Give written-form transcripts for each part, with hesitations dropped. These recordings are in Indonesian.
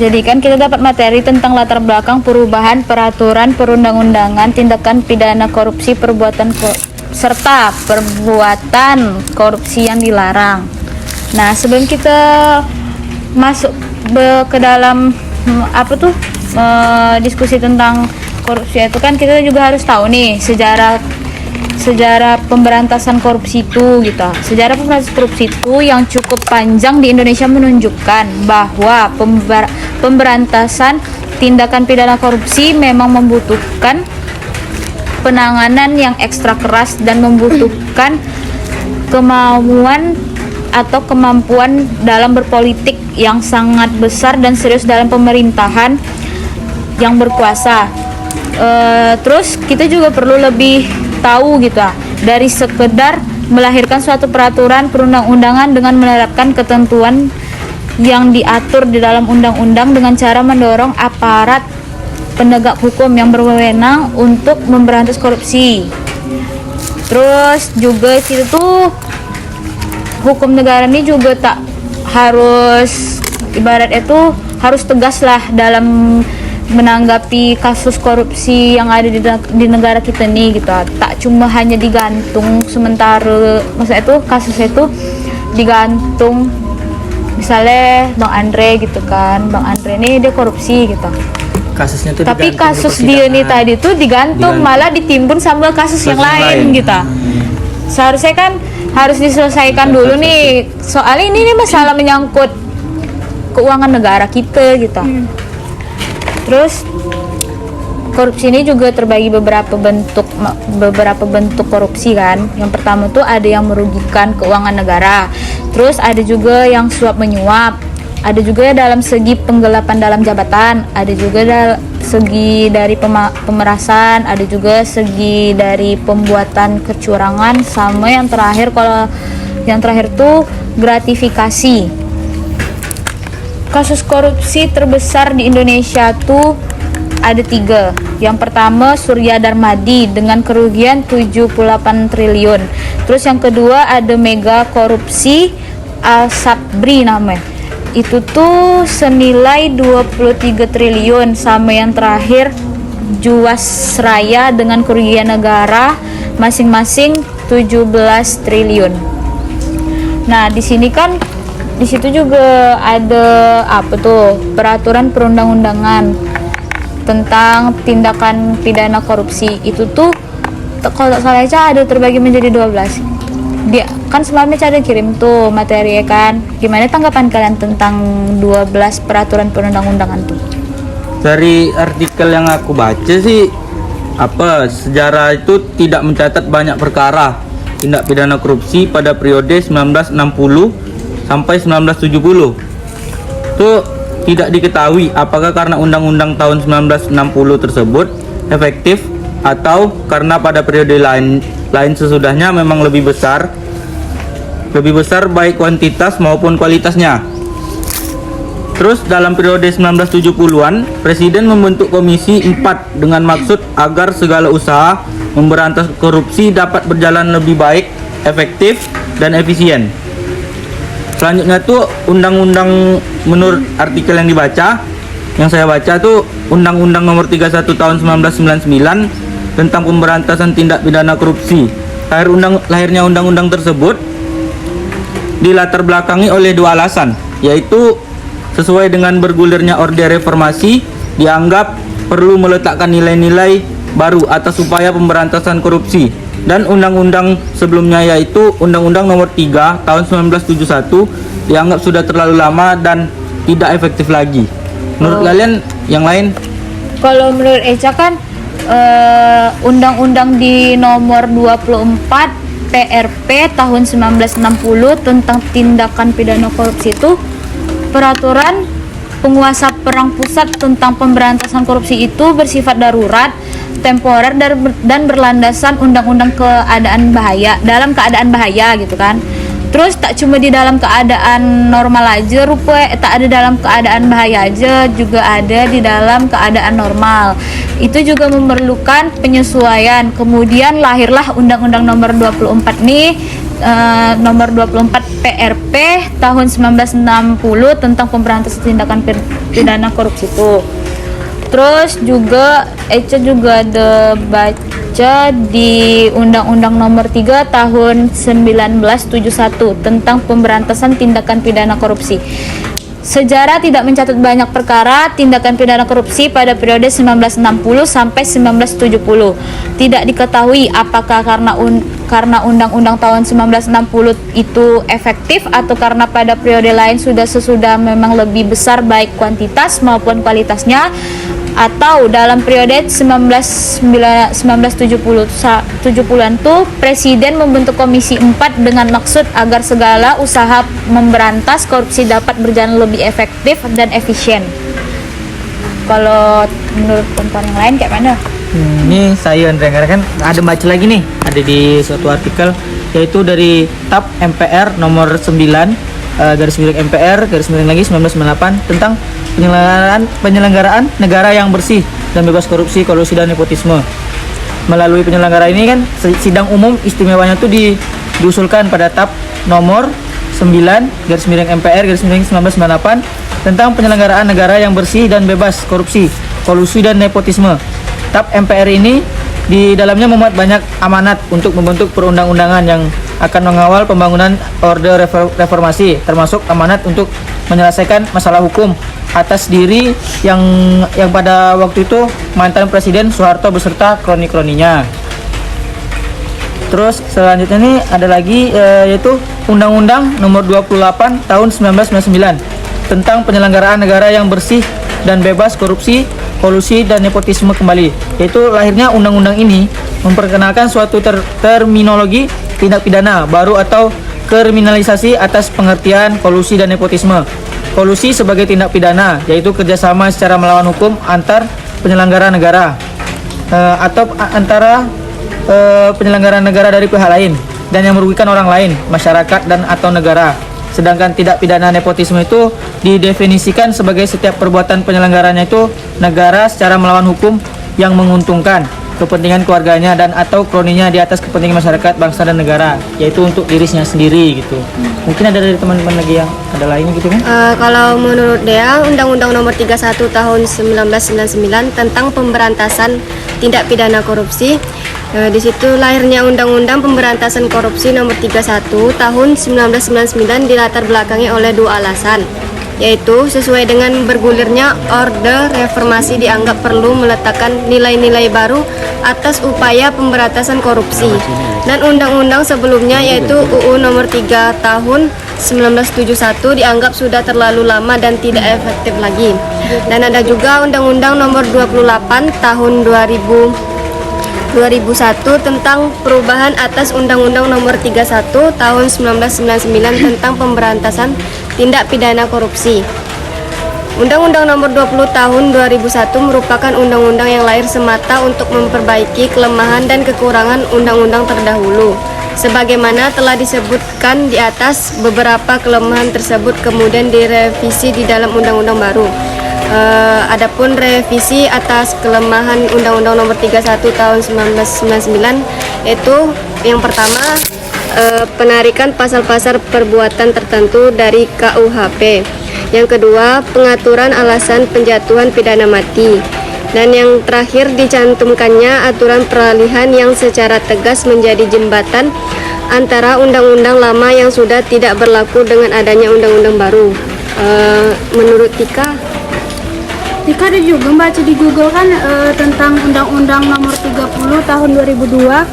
Jadi kan kita dapat materi tentang latar belakang perubahan peraturan perundang-undangan tindakan pidana korupsi serta perbuatan korupsi yang dilarang. Nah, sebelum kita masuk ke dalam diskusi tentang korupsi itu kan kita juga harus tahu nih sejarah pemberantasan korupsi itu gitu. Sejarah pemberantasan korupsi itu yang cukup panjang di Indonesia menunjukkan bahwa pemberantasan tindakan pidana korupsi memang membutuhkan penanganan yang ekstra keras dan membutuhkan kemampuan dalam berpolitik yang sangat besar dan serius dalam pemerintahan yang berkuasa. Terus kita juga perlu lebih tahu gitu dari sekedar melahirkan suatu peraturan perundang-undangan dengan menerapkan ketentuan yang diatur di dalam undang-undang dengan cara mendorong aparat penegak hukum yang berwenang untuk memberantas korupsi. Terus juga kita tuh hukum negara ini juga tak harus ibarat itu harus tegas lah dalam menanggapi kasus korupsi yang ada di negara kita nih gitu. Tak cuma hanya digantung sementara, maksudnya itu kasusnya itu digantung misalnya Bang Andre gitu kan, Bang Andre ini dia korupsi gitu. Kasusnya tuh tapi kasus dia nih tadi tuh digantung malah ditimbun sama kasus yang lain gitu. Seharusnya kan harus diselesaikan dulu nih, soalnya ini masalah menyangkut keuangan negara kita gitu. Terus korupsi ini juga terbagi beberapa bentuk korupsi kan. Yang pertama tuh ada yang merugikan keuangan negara. Terus ada juga yang suap menyuap. Ada juga dalam segi penggelapan dalam jabatan. Ada juga segi dari pemerasan. Ada juga segi dari pembuatan kecurangan. Sama yang terakhir, kalau yang terakhir tuh gratifikasi. Kasus korupsi terbesar di Indonesia tuh ada 3. Yang pertama Surya Darmadi dengan kerugian 78 triliun. Terus yang kedua ada mega korupsi Al Sabri namanya. Itu tuh senilai 23 triliun. Sama yang terakhir Jiwasraya dengan kerugian negara masing-masing 17 triliun. Nah, di situ juga ada peraturan perundang-undangan tentang tindakan pidana korupsi. Itu tuh kalau tak salah aja ada terbagi menjadi 12. Dia kan sebelumnya ada kirim tuh materi ya kan. Gimana tanggapan kalian tentang 12 peraturan perundang-undangan tuh? Dari artikel yang aku baca sih sejarah itu tidak mencatat banyak perkara tindak pidana korupsi pada periode 1960 sampai 1970. Itu tidak diketahui apakah karena undang-undang tahun 1960 tersebut efektif atau karena pada periode lain sesudahnya memang lebih besar baik kuantitas maupun kualitasnya. Terus dalam periode 1970-an, Presiden membentuk Komisi 4 dengan maksud agar segala usaha memberantas korupsi dapat berjalan lebih baik, efektif, dan efisien. Selanjutnya tuh undang-undang, menurut artikel yang saya baca tuh Undang-Undang Nomor 31 Tahun 1999 tentang pemberantasan tindak pidana korupsi. Lahirnya undang-undang tersebut dilatar belakangi oleh 2 alasan, yaitu sesuai dengan bergulirnya Orde Reformasi, dianggap perlu meletakkan nilai-nilai baru atas upaya pemberantasan korupsi. Dan undang-undang sebelumnya yaitu Undang-Undang Nomor 3 Tahun 1971 dianggap sudah terlalu lama dan tidak efektif lagi. Menurut kalian yang lain? Kalau menurut Eca kan Undang-Undang di Nomor 24 PRP tahun 1960 tentang tindakan pidana korupsi itu peraturan penguasa perang pusat tentang pemberantasan korupsi itu bersifat darurat, temporer dan berlandasan undang-undang dalam keadaan bahaya gitu kan. Terus tak cuma di dalam keadaan normal aja tak ada dalam keadaan bahaya aja, juga ada di dalam keadaan normal. Itu juga memerlukan penyesuaian. Kemudian lahirlah Undang-Undang Nomor 24 nih, Nomor 24 PRP tahun 1960 tentang pemberantasan tindakan pidana korupsi itu. Terus juga Eca juga ada baca di Undang-Undang Nomor 3 tahun 1971 tentang pemberantasan tindakan pidana korupsi. Sejarah tidak mencatat banyak perkara tindakan pidana korupsi pada periode 1960 sampai 1970. Tidak diketahui apakah karena Undang-Undang tahun 1960 itu efektif atau karena pada periode lain sesudah memang lebih besar baik kuantitas maupun kualitasnya, atau dalam periode 1970-an tuh Presiden membentuk Komisi 4 dengan maksud agar segala usaha memberantas korupsi dapat berjalan lebih efektif dan efisien. Kalau menurut teman-teman yang lain kayak mana? Ini saya Andre, karena kan ada baca lagi nih, ada di suatu artikel yaitu dari TAP MPR nomor 9 garis miring MPR garis miring lagi 1998 tentang penyelenggaraan negara yang bersih dan bebas korupsi, kolusi dan nepotisme. Melalui penyelenggara ini kan sidang umum istimewanya itu diusulkan pada TAP nomor 9 garis miring MPR garis miring 1998 tentang penyelenggaraan negara yang bersih dan bebas korupsi, kolusi dan nepotisme. TAP MPR ini di dalamnya memuat banyak amanat untuk membentuk perundang-undangan yang akan mengawal pembangunan orde reformasi, termasuk amanat untuk menyelesaikan masalah hukum atas diri yang pada waktu itu mantan Presiden Soeharto beserta kroni-kroninya. Terus selanjutnya ini ada lagi yaitu Undang-Undang Nomor 28 Tahun 1999 tentang penyelenggaraan negara yang bersih dan bebas korupsi, kolusi dan nepotisme kembali. Yaitu lahirnya undang-undang ini memperkenalkan suatu terminologi tindak pidana baru atau kriminalisasi atas pengertian kolusi dan nepotisme. Kolusi sebagai tindak pidana yaitu kerjasama secara melawan hukum antar penyelenggara negara atau antara penyelenggara negara dari pihak lain dan yang merugikan orang lain, masyarakat dan atau negara. Sedangkan tindak pidana nepotisme itu didefinisikan sebagai setiap perbuatan penyelenggaranya itu negara secara melawan hukum yang menguntungkan kepentingan keluarganya dan atau kroninya di atas kepentingan masyarakat, bangsa dan negara, yaitu untuk dirinya sendiri gitu. Mungkin ada dari teman-teman lagi yang ada lainnya gitu kan? Kalau menurut dia Undang-Undang Nomor 31 Tahun 1999 tentang pemberantasan tindak pidana korupsi. Di situ lahirnya Undang-Undang Pemberantasan Korupsi Nomor 31 Tahun 1999 dilatar belakangi oleh dua alasan, yaitu sesuai dengan bergulirnya orde reformasi dianggap perlu meletakkan nilai-nilai baru atas upaya pemberantasan korupsi, dan undang-undang sebelumnya yaitu UU Nomor 3 Tahun 1971 dianggap sudah terlalu lama dan tidak efektif lagi. Dan ada juga Undang-Undang Nomor 28 Tahun 2001 tentang perubahan atas Undang-Undang Nomor 31 Tahun 1999 tentang pemberantasan tindak pidana korupsi. Undang-Undang Nomor 20 Tahun 2001 merupakan undang-undang yang lahir semata untuk memperbaiki kelemahan dan kekurangan undang-undang terdahulu. Sebagaimana telah disebutkan di atas, beberapa kelemahan tersebut kemudian direvisi di dalam undang-undang baru. Adapun revisi atas kelemahan Undang-Undang Nomor 31 Tahun 1999 itu yang pertama, penarikan pasal-pasal perbuatan tertentu dari KUHP. Yang kedua, pengaturan alasan penjatuhan pidana mati. Dan yang terakhir, dicantumkannya aturan peralihan yang secara tegas menjadi jembatan antara undang-undang lama yang sudah tidak berlaku dengan adanya undang-undang baru. Menurut Tika ada juga baca di Google kan tentang Undang-Undang Nomor 30 Tahun 2002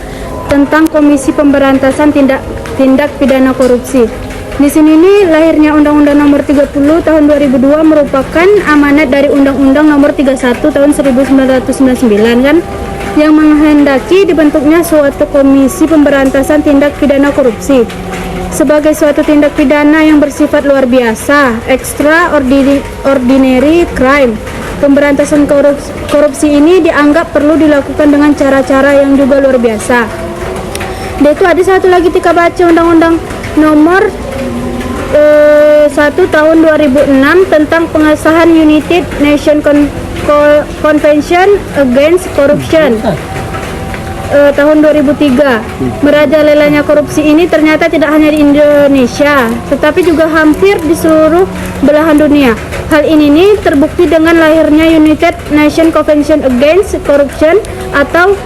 tentang Komisi Pemberantasan Tindak Pidana Korupsi. Di sini nih lahirnya Undang-Undang Nomor 30 Tahun 2002 merupakan amanat dari Undang-Undang Nomor 31 Tahun 1999 kan, yang menghendaki dibentuknya suatu Komisi Pemberantasan Tindak Pidana Korupsi sebagai suatu tindak pidana yang bersifat luar biasa, extraordinary crime. Pemberantasan korupsi ini dianggap perlu dilakukan dengan cara-cara yang juga luar biasa. Dan itu ada satu lagi Tika baca Undang-Undang nomor 1 tahun 2006 tentang pengesahan United Nations Convention Against Corruption tahun 2003. Merajalelanya korupsi ini ternyata tidak hanya di Indonesia, tetapi juga hampir di seluruh belahan dunia. Hal ini terbukti dengan lahirnya United Nations Convention Against Corruption atau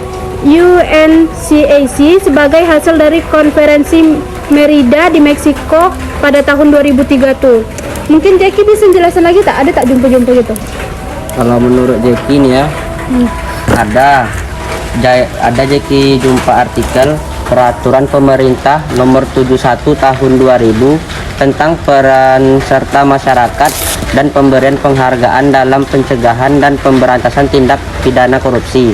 UNCAC sebagai hasil dari konferensi Merida di Meksiko pada tahun 2003 tuh. Mungkin Jackie bisa jelasin lagi tak? Ada tak jumpa-jumpa gitu? Kalau menurut Jeki nih ya, ada Jeki jumpa artikel peraturan pemerintah nomor 71 tahun 2000 tentang peran serta masyarakat dan pemberian penghargaan dalam pencegahan dan pemberantasan tindak pidana korupsi.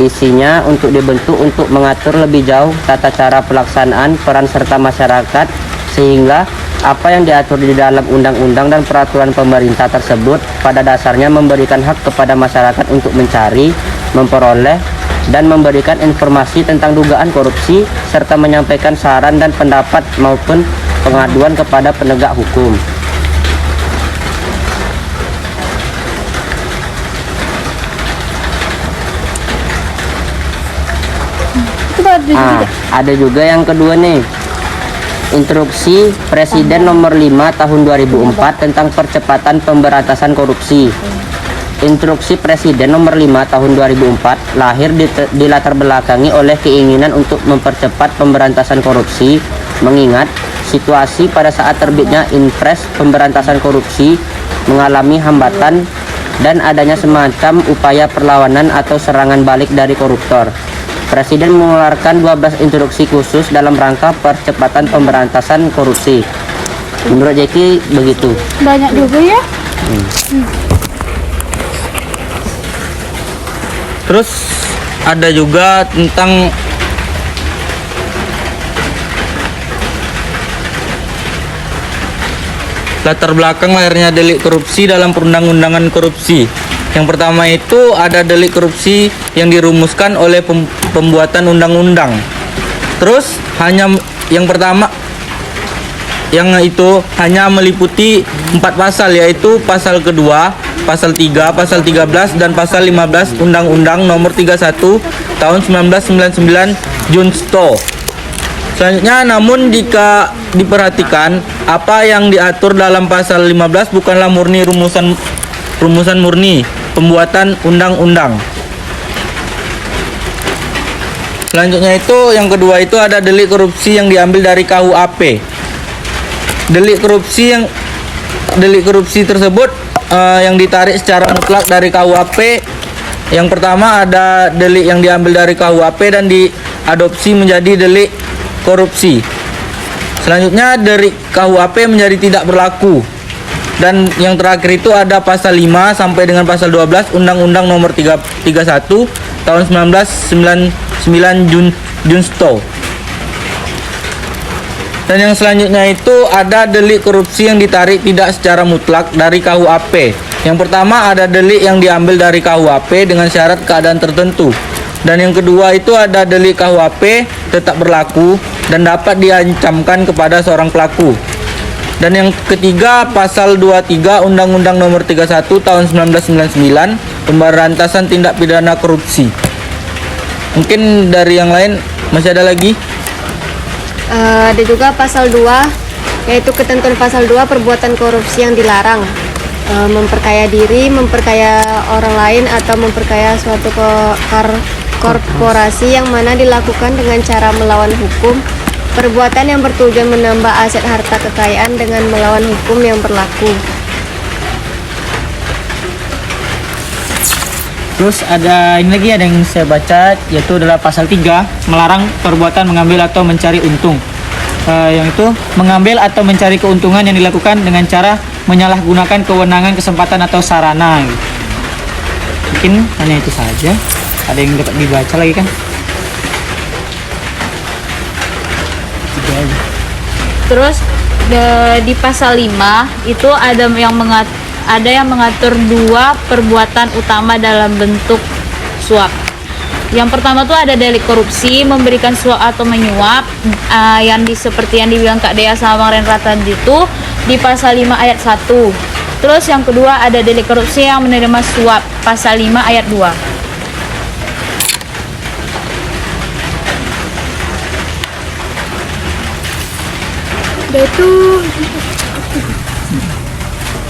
Isinya untuk dibentuk untuk mengatur lebih jauh tata cara pelaksanaan peran serta masyarakat, sehingga apa yang diatur di dalam undang-undang dan peraturan pemerintah tersebut pada dasarnya memberikan hak kepada masyarakat untuk mencari, memperoleh, dan memberikan informasi tentang dugaan korupsi serta menyampaikan saran dan pendapat maupun pengaduan kepada penegak hukum. Ada juga yang kedua nih, Instruksi Presiden nomor 5 tahun 2004 tentang percepatan pemberantasan korupsi. Instruksi Presiden nomor 5 tahun 2004 lahir dilatar belakangi oleh keinginan untuk mempercepat pemberantasan korupsi, mengingat situasi pada saat terbitnya Inpres pemberantasan korupsi mengalami hambatan dan adanya semacam upaya perlawanan atau serangan balik dari koruptor. Presiden mengeluarkan 12 instruksi khusus dalam rangka percepatan pemberantasan korupsi. Menurut Jeki begitu. Banyak juga ya. Terus ada juga tentang latar belakang lahirnya delik korupsi dalam perundang-undangan korupsi. Yang pertama itu ada delik korupsi yang dirumuskan oleh pembuatan undang-undang. Terus yang pertama yang itu hanya meliputi 4 pasal, yaitu pasal kedua, pasal 3, pasal 13 dan pasal 15 Undang-Undang Nomor 31 Tahun 1999 Junsto. Selanjutnya, namun jika diperhatikan, apa yang diatur dalam pasal 15 bukanlah murni rumusan murni pembuatan undang-undang. Selanjutnya itu yang kedua itu ada delik korupsi yang diambil dari KUHP. Delik korupsi tersebut yang ditarik secara mutlak dari KUHP. Yang pertama ada delik yang diambil dari KUHP dan diadopsi menjadi delik korupsi. Selanjutnya dari KUHP menjadi tidak berlaku. Dan yang terakhir itu ada pasal 5 sampai dengan pasal 12 Undang-Undang Nomor 31 Tahun 1999 Junsto. Dan yang selanjutnya itu ada delik korupsi yang ditarik tidak secara mutlak dari KUHP. Yang pertama ada delik yang diambil dari KUHP dengan syarat keadaan tertentu. Dan yang kedua itu ada delik KUHP tetap berlaku dan dapat diancamkan kepada seorang pelaku. Dan yang ketiga pasal 23 Undang-Undang Nomor 31 Tahun 1999 Pemberantasan Tindak Pidana Korupsi. Mungkin dari yang lain masih ada lagi? Ada juga pasal 2, yaitu ketentuan pasal 2 perbuatan korupsi yang dilarang. Memperkaya diri, memperkaya orang lain atau memperkaya suatu korporasi yang mana dilakukan dengan cara melawan hukum. Perbuatan yang bertujuan menambah aset harta kekayaan dengan melawan hukum yang berlaku. Terus ada ini lagi, ada yang saya baca, yaitu adalah pasal 3 melarang perbuatan mengambil atau mencari untung. Yang itu mengambil atau mencari keuntungan yang dilakukan dengan cara menyalahgunakan kewenangan, kesempatan atau sarana. Mungkin hanya itu saja. Ada yang dapat dibaca lagi kan? Terus di pasal 5 itu ada yang mengatur 2 perbuatan utama dalam bentuk suap. Yang pertama tuh ada delik korupsi, memberikan suap atau menyuap, seperti yang dibilang Kak Dea sama Bang Renra tadi itu di pasal 5 ayat 1. Terus yang kedua ada delik korupsi yang menerima suap, pasal 5 ayat 2.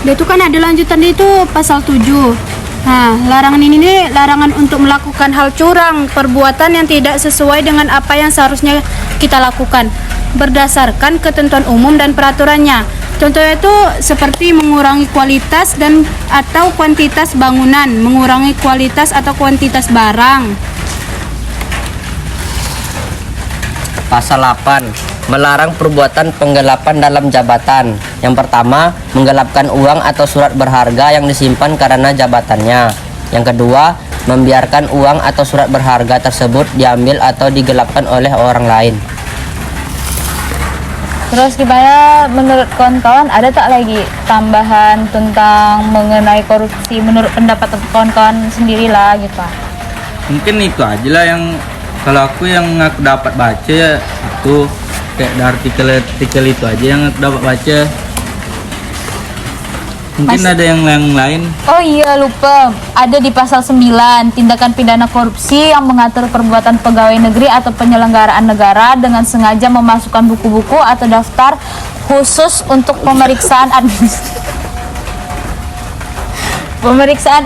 Dia itu kan ada lanjutan dia itu pasal 7. Nah, larangan ini nih larangan untuk melakukan hal curang, perbuatan yang tidak sesuai dengan apa yang seharusnya kita lakukan berdasarkan ketentuan umum dan peraturannya. Contohnya itu seperti mengurangi kualitas dan atau kuantitas bangunan, mengurangi kualitas atau kuantitas barang. Pasal 8. Melarang perbuatan penggelapan dalam jabatan. Yang pertama, menggelapkan uang atau surat berharga yang disimpan karena jabatannya. Yang kedua, membiarkan uang atau surat berharga tersebut diambil atau digelapkan oleh orang lain. Terus gimana menurut kawan-kawan, ada tak lagi tambahan tentang mengenai korupsi menurut pendapat kawan-kawan sendirilah gitu? Mungkin itu aja lah yang kalau aku dapat baca ya, itu kayak dari artikel itu aja yang aku dapat baca. Mungkin ada yang lain. Oh iya, lupa. Ada di pasal 9 tindakan pidana korupsi yang mengatur perbuatan pegawai negeri atau penyelenggaraan negara dengan sengaja memasukkan buku-buku atau daftar khusus untuk pemeriksaan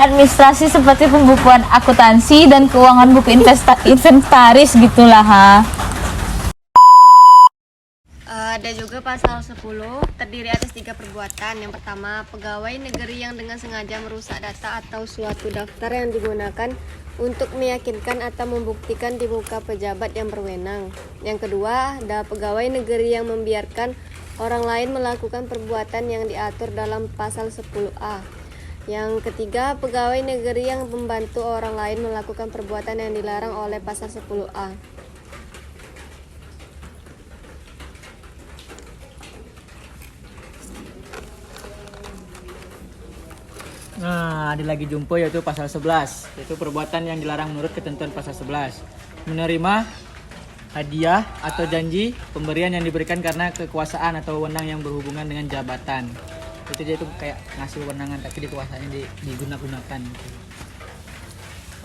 administrasi seperti pembukuan akuntansi dan keuangan buku inventaris gitulah ha. Ada juga pasal 10 terdiri atas 3 perbuatan. Yang pertama, pegawai negeri yang dengan sengaja merusak data atau suatu daftar yang digunakan untuk meyakinkan atau membuktikan di muka pejabat yang berwenang. Yang kedua, ada pegawai negeri yang membiarkan orang lain melakukan perbuatan yang diatur dalam pasal 10A. Yang ketiga, pegawai negeri yang membantu orang lain melakukan perbuatan yang dilarang oleh pasal 10A. Nah, ada lagi jumpa yaitu pasal 11, yaitu perbuatan yang dilarang menurut ketentuan pasal 11. Menerima hadiah atau janji pemberian yang diberikan karena kekuasaan atau wewenang yang berhubungan dengan jabatan. Itu dia itu kayak ngasih wewenangan tapi di kekuasaannya digunakan.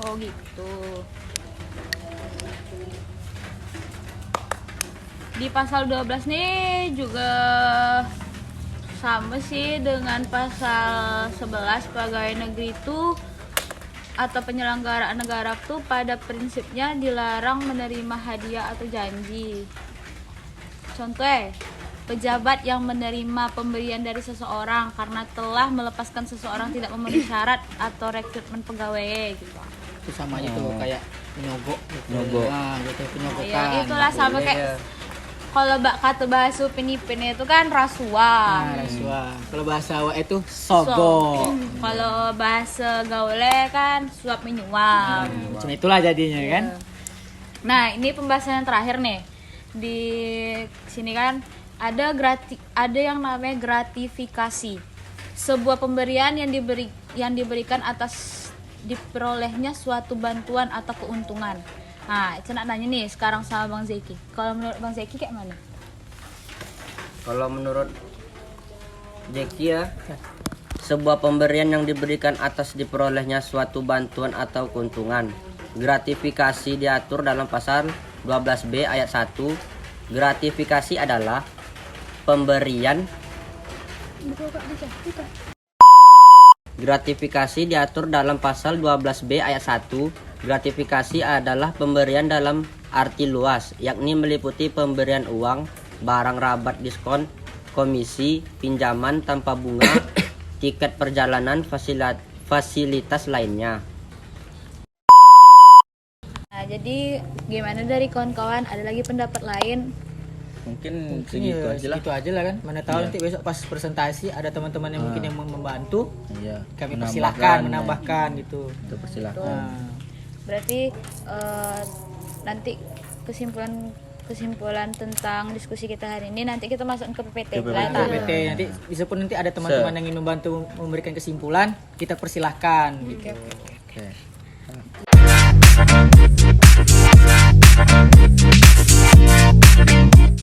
Oh gitu. Di pasal 12 nih juga sama sih dengan pasal 11, pegawai negeri itu atau penyelenggaraan negara itu pada prinsipnya dilarang menerima hadiah atau janji. Contohnya, pejabat yang menerima pemberian dari seseorang karena telah melepaskan seseorang tidak memenuhi syarat atau rekrutmen pegawai gitu. Itu sama aja tuh kayak penyogok gitu. Penyogok. Nah, gitu penyogokan. Ya itulah sama kayak kalau kata bahasa Filipina itu kan rasuah. Nah, rasuah. Kalau bahasa Jawa itu sogok. Kalau bahasa gaulnya kan suap menyuap. Cuma itulah jadinya kan. Nah, ini pembahasan yang terakhir nih. Di sini kan ada yang namanya gratifikasi. Sebuah pemberian yang diberikan atas diperolehnya suatu bantuan atau keuntungan. Nah, saya nak nanya nih sekarang sama Bang Zeki. Kalau menurut Bang Zeki kayak mana? Kalau menurut Jeki ya, sebuah pemberian yang diberikan atas diperolehnya suatu bantuan atau keuntungan. Gratifikasi diatur dalam pasal 12B ayat 1. Gratifikasi adalah pemberian. Gratifikasi diatur dalam pasal 12B ayat 1. Gratifikasi adalah pemberian dalam arti luas, yakni meliputi pemberian uang, barang rabat diskon, komisi, pinjaman tanpa bunga, tiket perjalanan, fasilitas lainnya. Nah, jadi gimana dari kawan-kawan? Ada lagi pendapat lain? Mungkin segitu aja lah. Segitu aja lah kan. Mana tahu nanti besok pas presentasi ada teman-teman yang mungkin yang membantu. Iya. Kami persilahkan menambahkan gitu. Itu persilakan. Nah, Berarti nanti kesimpulan tentang diskusi kita hari ini nanti kita masukin ke PPT. PPT nanti bisa pun nanti ada teman-teman yang ingin membantu memberikan kesimpulan, kita persilahkan gitu. Oke.